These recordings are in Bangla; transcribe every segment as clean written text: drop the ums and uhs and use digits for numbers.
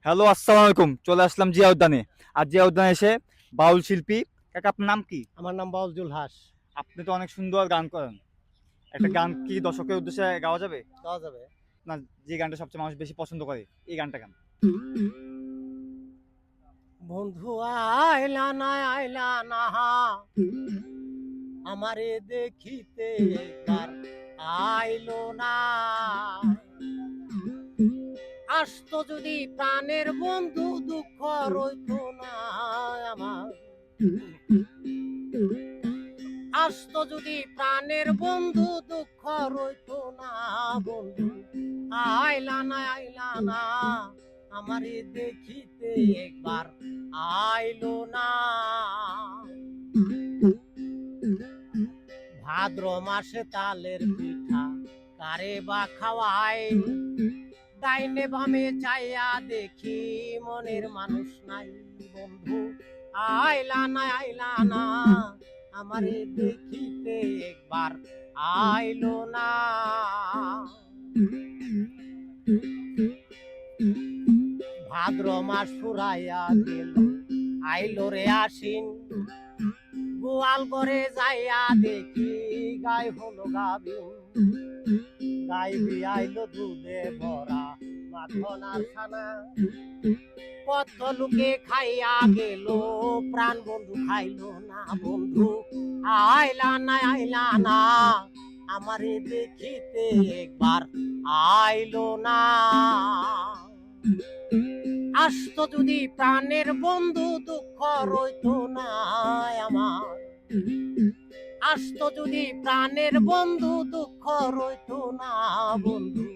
হ্যালো, আসসালামু আলাইকুম। চলে আসলাম জিয়া উদ্যানে। আর জিয়া উদ্যানে এসে বাউল শিল্পী কাকা, আপনার নাম কি? আমার নাম বাউল হাস। আপনি তো অনেক সুন্দর গান করেন। একটা গান কি দর্শকের উদ্দেশ্যে গাওয়া যাবে? দেওয়া যাবে। না, যে গানটা সবচেয়ে মানুষ বেশি পছন্দ করে এই গানটা গান। বন্ধু আইলা না আমারে দেখিতে একবার আইলো না। আসতো যদি প্রাণের বন্ধু দুঃখ রইতো না আমার। আসতো যদি প্রাণের বন্ধু দুঃখ রইতো না। বন্ধু আইলা না আমারে দেখিতে একবার আইলো না। ভাদ্র মাসে তালের পিঠা কারে বা খাওয়াই, ডাইনে বামে চাইয়া দেখি মনের মানুষ নাই। বন্ধু আইলা না আমারে দেখিতে একবার আইলো না। ভাদ্র মাস ফুরাইয়া গেল, আইলো রে আশ্বিন। গোয়াল ঘরে যাইয়া দেখি গাই হলো গাবিন। গাই আইলো দুধে ভরা মাখনার ছানা। কত লোকে খাইয়া গেল, প্রাণ বন্ধু খাইলো না। বন্ধু আইলা না আমারে দেখিতে একবার আইলো না। আসতো যদি প্রাণের বন্ধু দুঃখ রইতো না আমার। আসতো যদি প্রাণের বন্ধু দুঃখ রইতো না। বন্ধু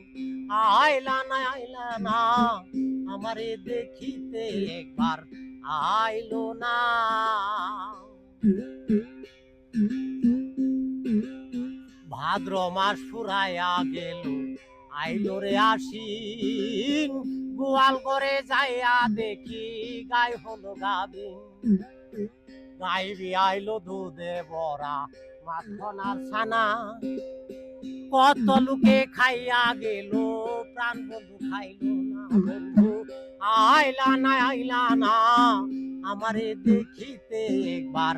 আইলা না আমারে দেখিতে একবার আইলো না। ভাদ্র মাস ফুরাইয়া গেল, আইলো রে আশ্বিন। গোয়াল ঘরে যাইয়া দেখি গাই হলো গাবিন। গাই আইলো দুধে ভরা মাখনার ছানা। কত লোকে খাইয়া গেল, প্রাণ বন্ধু খাইলো না। বন্ধু আইলা না আমারে দেখিতে একবার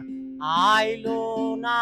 আইলো না।